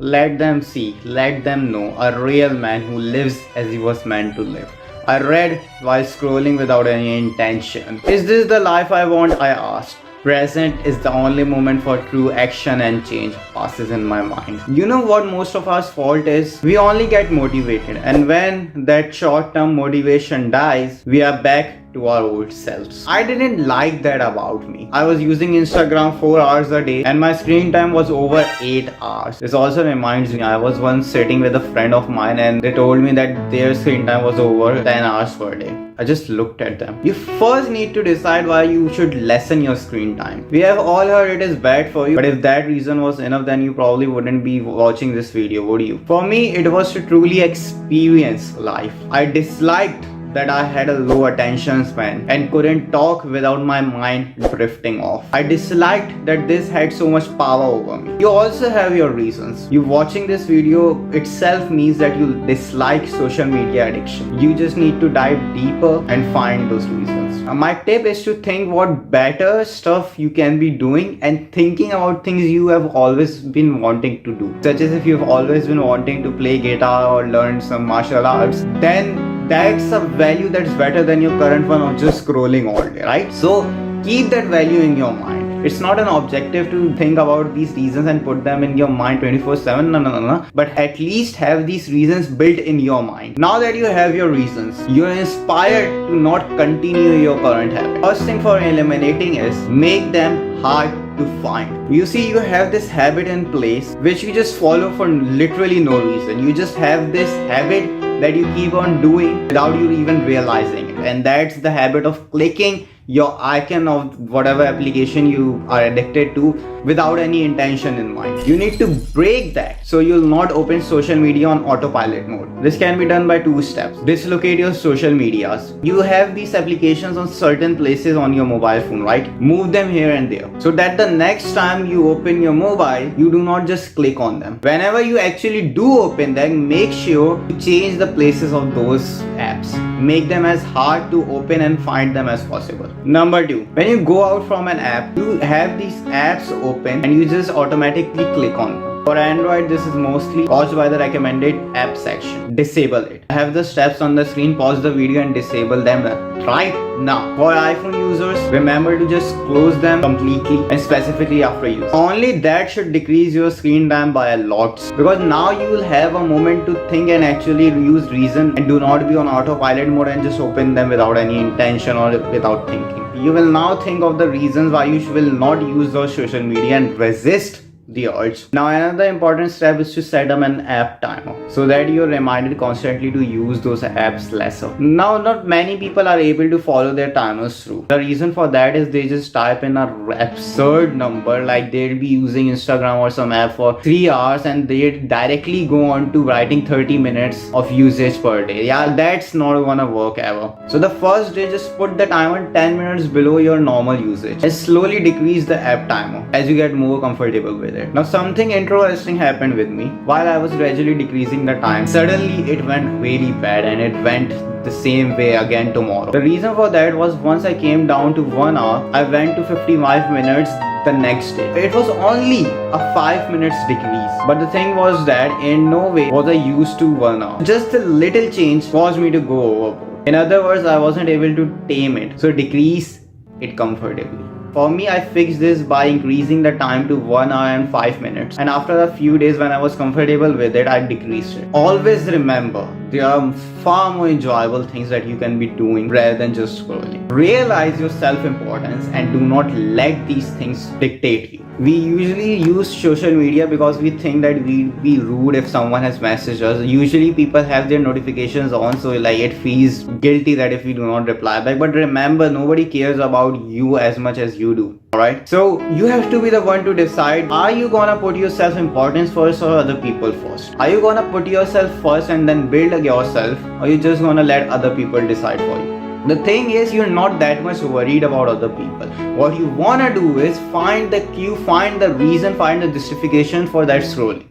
Let them see, let them know a real man who lives as he was meant to live. I read while scrolling without any intention. Is this the life I want? I asked. Present is the only moment for true action and change passes in my mind. You know what most of us fault is? We only get motivated, and when that short-term motivation dies, we are back to our old selves. I didn't like that about me. I was using Instagram 4 hours a day and my screen time was over 8 hours. This also reminds me, I was once sitting with a friend of mine and they told me that their screen time was over 10 hours per day. I just looked at them. You first need to decide why you should lessen your screen time. We have all heard it is bad for you, but if that reason was enough, then you probably wouldn't be watching this video, would you? For me, it was to truly experience life. I disliked that I had a low attention span and couldn't talk without my mind drifting off. I disliked that this had so much power over me. You also have your reasons. You watching this video itself means that you dislike social media addiction. You just need to dive deeper and find those reasons. My tip is to think what better stuff you can be doing and thinking about things you have always been wanting to do. Such as if you've always been wanting to play guitar or learn some martial arts, then that's a value that's better than your current one of just scrolling all day, right? So keep that value in your mind. It's not an objective to think about these reasons and put them in your mind 24/7, no. But at least have these reasons built in your mind. Now that you have your reasons, you're inspired to not continue your current habit. First thing for eliminating is make them hard to find. You see, you have this habit in place which you just follow for literally no reason. You just have this habit that you keep on doing without you even realizing it, and that's the habit of clicking your icon of whatever application you are addicted to without any intention in mind. You need to break that so you'll not open social media on autopilot mode. This can be done by 2 steps. Dislocate your social medias. You have these applications on certain places on your mobile phone, right? Move them here and there so that the next time you open your mobile, you do not just click on them. Whenever you actually do open them, make sure to change the places of those apps. Make them as hard to open and find them as possible. Number 2, when you go out from an app, you have these apps open and you just automatically click on them. For Android, this is mostly caused by the recommended app section. Disable it. I have the steps on the screen. Pause the video and disable them right now. For iPhone users, remember to just close them completely and specifically after use. Only that should decrease your screen time by a lot, because now you will have a moment to think and actually use reason and do not be on autopilot mode and just open them without any intention or without thinking. You will now think of the reasons why you will not use those social media and resist the urge. Now another important step is to set up an app timer so that you're reminded constantly to use those apps lesser. Now not many people are able to follow their timers through. The reason for that is they just type in a absurd number, like they'll be using Instagram or some app for 3 hours and they directly go on to writing 30 minutes of usage per day. Yeah, that's not gonna work ever. So the first day, just put the timer 10 minutes below your normal usage and slowly decrease the app timer as you get more comfortable with it. Now something interesting happened with me. While I was gradually decreasing the time, suddenly it went really bad and it went the same way again tomorrow. The reason for that was once I came down to 1 hour, I went to 55 minutes the next day. It was only a 5 minutes decrease, but the thing was that in no way was I used to 1 hour. Just a little change caused me to go overboard. In other words, I wasn't able to tame it, so decrease it comfortably. For me, I fixed this by increasing the time to 1 hour and 5 minutes. And after a few days when I was comfortable with it, I decreased it. Always remember, there are far more enjoyable things that you can be doing rather than just scrolling. Realize your self-importance and do not let these things dictate you. We usually use social media because we think that we'd be rude if someone has messaged us. Usually people have their notifications on, so like it feels guilty that if we do not reply back. But remember, nobody cares about you as much as you do. Alright? So you have to be the one to decide, are you gonna put your self-importance first or other people first? Are you gonna put yourself first and then build yourself, or you just gonna let other people decide for you? The thing is, you're not that much worried about other people. What you wanna do is find the cue, find the reason, find the justification for that scrolling.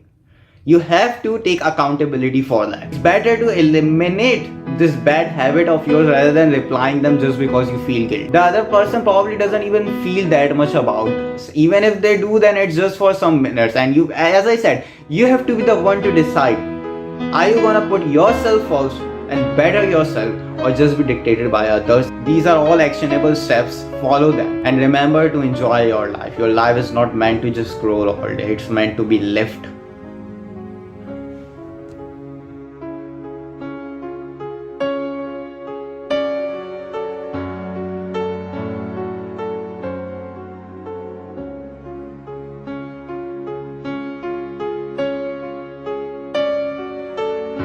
You have to take accountability for that. It's better to eliminate this bad habit of yours rather than replying them just because you feel guilt. The other person probably doesn't even feel that much about this. Even if they do, then it's just for some minutes. And you, as I said, you have to be the one to decide. Are you gonna put yourself first and better yourself, or just be dictated by others? These are all actionable steps. Follow them. And remember to enjoy your life. Your life is not meant to just scroll all day. It's meant to be lived.